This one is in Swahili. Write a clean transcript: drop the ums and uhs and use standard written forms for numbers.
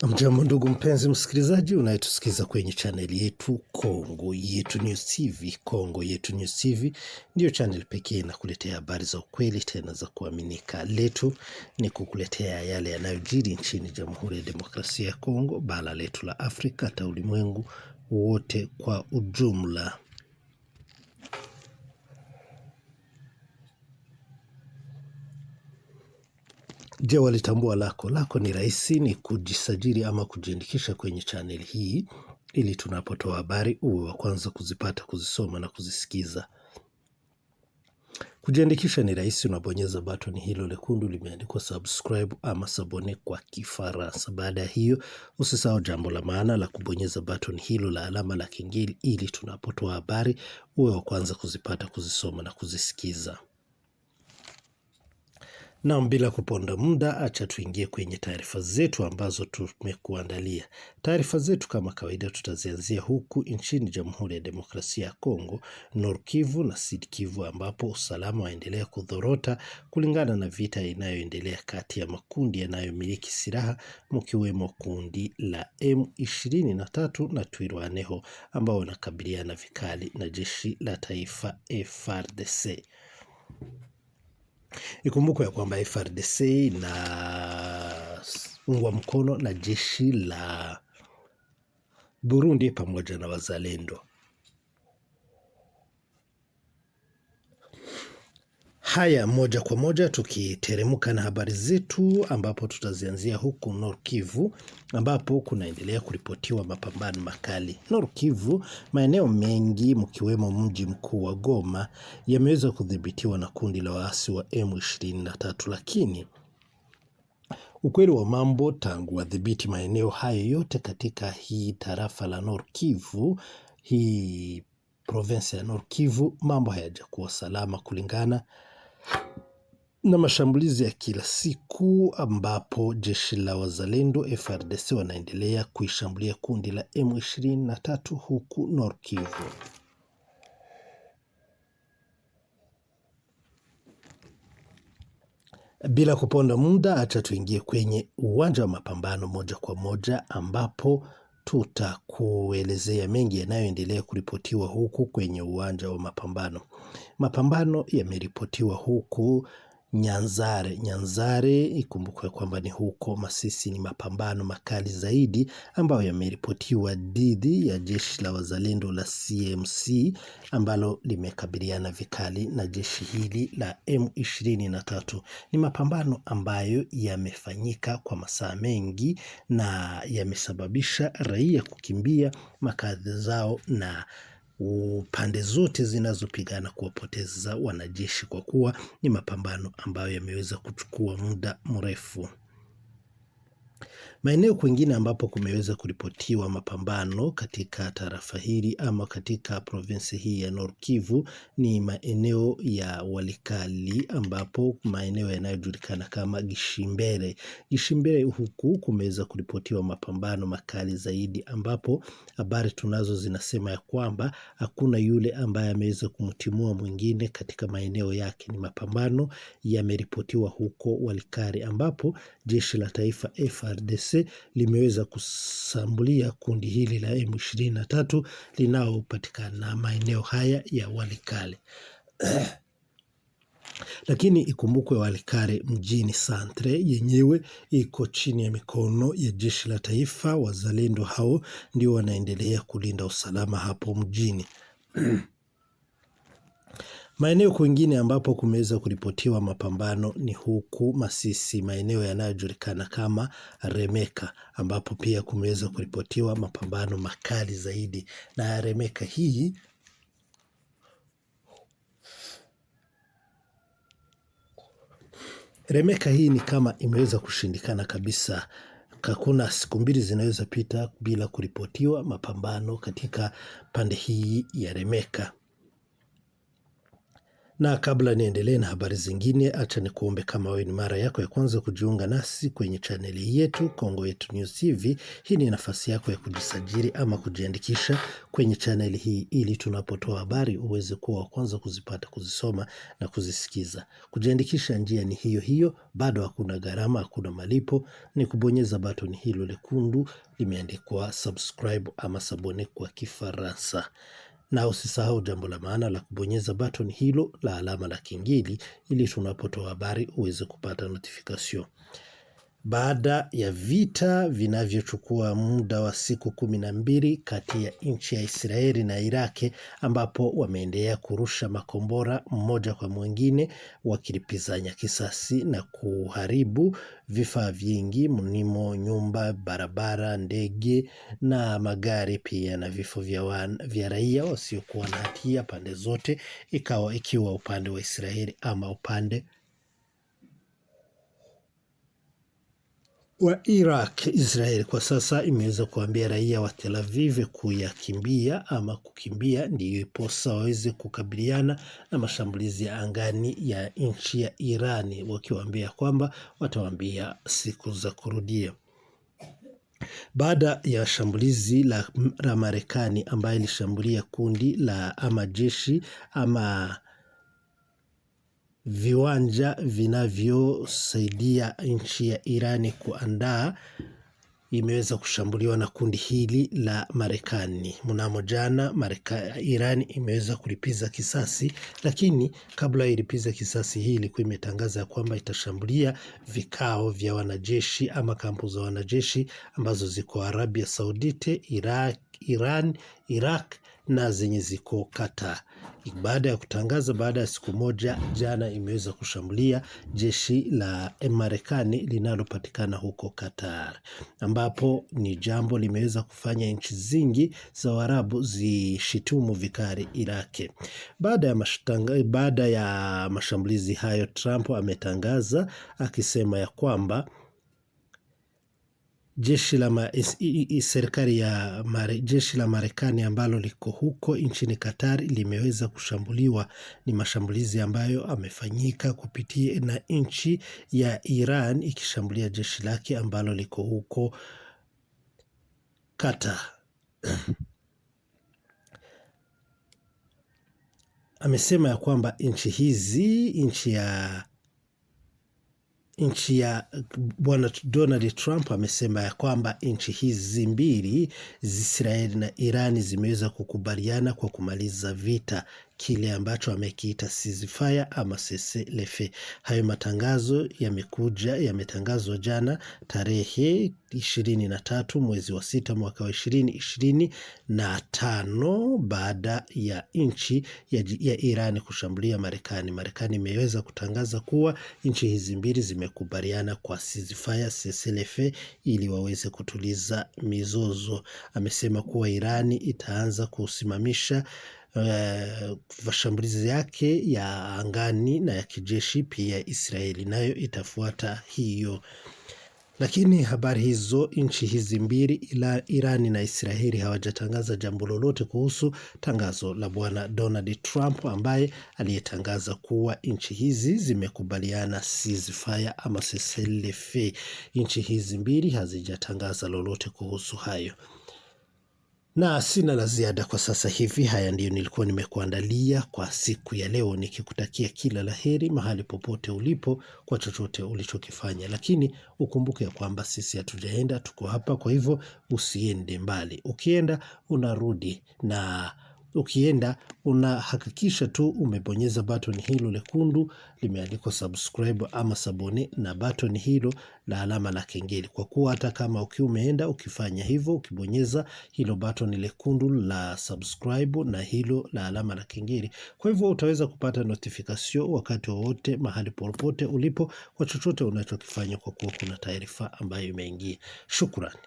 Mjambo ndugu mpenzi msikilizaji unayetusikiza kwenye chaneli yetu Kongo Yetu News TV. Kongo Yetu News TV ndio channel pekee na kuletea habari za ukweli tena za kuaminika. Letu ni kukuletea yale yanayojiri nchini Jamhuri ya Demokrasia ya Kongo, bara letu la Afrika, hata ulimwengu wote kwa ujumla. Je, walitambua lako? Lako ni rahisi, ni kujisajili ama kujiandikisha kwenye channel hii ili tunapotoa habari uwe wa kwanza kuzipata, kuzisoma na kuzisikiza. Kujiandikisha ni rahisi, unabonyeza button hilo lekundu limeandikwa subscribe ama sabone kwa Kifaransa. Baada ya hiyo, usisahau jambo la maana la kubonyeza button hilo la alama la kengele ili tunapotoa habari uwe wa kwanza kuzipata, kuzisoma na kuzisikiza. Na bila kuponda muda, acha tuingie kwenye taarifa zetu ambazo tumekuandalia. Taarifa zetu kama kawaida tutazianzia huku nchini Jamhuri ya Demokrasia ya Kongo, Nord Kivu na Sud Kivu, ambapo usalama waendelea kudhorota kulingana na vita inayoendelea kati ya makundi yanayomiliki silaha, mkiwemo kundi la M23 na Twirwaneho ambao wanakabiliana vikali na jeshi la taifa FARDC. Ikumbukwe ya kwamba FARDC inaungwa mkono na jeshi la Burundi pamoja na wazalendo. Haya, moja kwa moja tukiteremka na habari zetu, ambapo tutazianzia huku Nord Kivu ambapo kunaendelea kuripotiwa mapambano makali. Nord Kivu, maeneo mengi mkiwemo mji mkuu wa Goma yameweza kudhibitiwa na kundi la waasi wa M23, lakini ukweli wa mambo, tangu wadhibiti maeneo hayo yote katika hii tarafa la Nord Kivu, hii province ya Nord Kivu, mambo hayajakuwa salama kulingana na mashambulizi ya kila siku, ambapo jeshi la wazalendo FARDC wanaendelea kuishambulia kundi la M23 huku Nord Kivu. Bila kuponda muda, acha tuingie kwenye uwanja wa mapambano moja kwa moja, ambapo tutakuelezea mengi yanayoendelea kuripotiwa huku kwenye uwanja wa mapambano. Mapambano yameripotiwa huku Nyanzare, ikumbukwe kwamba ni huko Masisi. Ni mapambano makali zaidi ambayo yameripotiwa dhidi ya jeshi la wazalendo la CMC ambalo limekabiliana vikali na jeshi hili la M23. Ni mapambano ambayo yamefanyika kwa masaa mengi na yamesababisha raia kukimbia makazi zao na pande zote zinazopigana kuwapoteza wanajeshi, kwa kuwa ni mapambano ambayo yameweza kuchukua muda mrefu. Maeneo kwingine ambapo kumeweza kuripotiwa mapambano katika tarafa hili ama katika provinsi hii ya Nord Kivu ni maeneo ya Walikali, ambapo maeneo yanayojulikana kama Gishimbere. Gishimbere huku kumeweza kuripotiwa mapambano makali zaidi, ambapo habari tunazo zinasema ya kwamba hakuna yule ambaye ameweza kumtimua mwingine katika maeneo yake. Ni mapambano yameripotiwa huko Walikali, ambapo jeshi la taifa FARDC limeweza kusambulia kundi hili la M23 linaopatikana maeneo haya ya Walikale. Lakini ikumbukwe Walikale mjini Santre yenyewe iko chini ya mikono ya jeshi la taifa. Wazalendo hao ndio wanaendelea kulinda usalama hapo mjini. Maeneo kwingine ambapo kumeweza kuripotiwa mapambano ni huku Masisi, maeneo yanayojulikana kama Remeka, ambapo pia kumeweza kuripotiwa mapambano makali zaidi. Na Remeka hii ni kama imeweza kushindikana kabisa. Hakuna siku mbili zinaweza pita bila kuripotiwa mapambano katika pande hii ya Remeka. Na kabla niendelee na habari zingine, acha nikuombe kama wewe ni mara yako ya kwanza kujiunga nasi kwenye chaneli yetu Kongo Yetu News TV. Hii ni nafasi yako ya kujisajili ama kujiandikisha kwenye chaneli hii ili tunapotoa habari uweze kuwa wa kwanza kuzipata, kuzisoma na kuzisikiza. Kujiandikisha njia ni hiyo hiyo, bado hakuna gharama, hakuna malipo, ni kubonyeza button hilo lekundu limeandikwa subscribe ama sabone kwa Kifaransa. Na usisahau jambo la maana la kubonyeza button hilo la alama la kengele ili tunapotoa habari uweze kupata notification. Baada ya vita vinavyochukua muda wa siku 12 kati ya nchi ya Israeli na Iraki, ambapo wameendelea kurusha makombora mmoja kwa mwingine wakilipizanya kisasi na kuharibu vifaa vingi mnimo nyumba, barabara, ndege na magari, pia na vifo vya raia wasiokuwa na hatia pande zote, ikiwa upande wa Israeli ama upande wa Iraq. Israel kwa sasa imeweza kuambia raia wa Tel Aviv kuyakimbia ama kukimbia, ndiyo iposa waweze kukabiliana na mashambulizi ya angani ya nchi ya Irani, wakiwaambia kwamba watawaambia siku za kurudia. Baada ya shambulizi la Marekani ambaye ilishambulia kundi la ama jeshi ama viwanja vinavyosaidia nchi ya Irani kuandaa, imeweza kushambuliwa na kundi hili la Marekani. Mnamo jana Irani imeweza kulipiza kisasi, lakini kabla ya ilipiza kisasi hii ilikuwa imetangaza kwamba itashambulia vikao vya wanajeshi ama kampu za wanajeshi ambazo ziko Arabia Saudite, Iran, Iraq na zenye ziko Qatar. Baada ya kutangaza, baada ya siku moja, jana imeweza kushambulia jeshi la Marekani linalopatikana huko Qatar, ambapo ni jambo limeweza kufanya nchi zingi za Waarabu zishitumu vikali Iraki. Baada ya mashambulizi hayo, Trump ametangaza akisema ya kwamba jeshi la Marekani ambalo liko huko nchini Qatar limeweza kushambuliwa. Ni mashambulizi ambayo amefanyika kupitia na nchi ya Iran ikishambulia jeshi lake ambalo liko huko Qatar. Amesema ya kwamba nchi ya Bwana Donald Trump amesema ya kwamba nchi hizi mbili, Israeli na Irani, zimeweza kukubaliana kwa kumaliza vita, kile ambacho amekiita ceasefire ama cessez-le-feu. Hayo matangazo yametangazwa jana tarehe 23 mwezi wa 6 mwaka wa 2025 baada ya nchi ya Irani kushambulia Marekani. Marekani imeweza kutangaza kuwa nchi hizi mbili zimekubaliana kwa ceasefire, cessez-le-feu, ili waweze kutuliza mizozo. Amesema kuwa Irani itaanza kusimamisha mashambulizi yake ya angani na ya kijeshi, pia Israeli nayo itafuata hiyo. Lakini habari hizo, nchi hizi mbili Irani na Israeli hawajatangaza jambo lolote kuhusu tangazo la Bwana Donald Trump ambaye aliyetangaza kuwa nchi hizi zimekubaliana ceasefire ama cessez-le-feu. Nchi hizi mbili hazijatangaza lolote kuhusu hayo. Na sina la ziada kwa sasa hivi. Haya ndiyo nilikuwa nimekuandalia kwa siku ya leo, nikikutakia kila laheri mahali popote ulipo kwa chochote ulichokifanya. Lakini ukumbuke ya kwamba sisi hatujaenda, tuko hapa. Kwa hivyo usiende mbali. Ukienda unarudi, na ukienda unahakikisha tu umebonyeza button hilo lekundu limeandikwa subscribe ama sabone, na button hilo la alama la kengele, kwa kuwa hata kama ukiwa umeenda ukifanya hivyo, ukibonyeza hilo button lekundu la subscribe na hilo la alama la kengele, kwa hivyo utaweza kupata notification wakati wowote mahali popote ulipo kwa chochote unachokifanya, kwa kuwa kuna taarifa ambayo imeingia. Shukrani.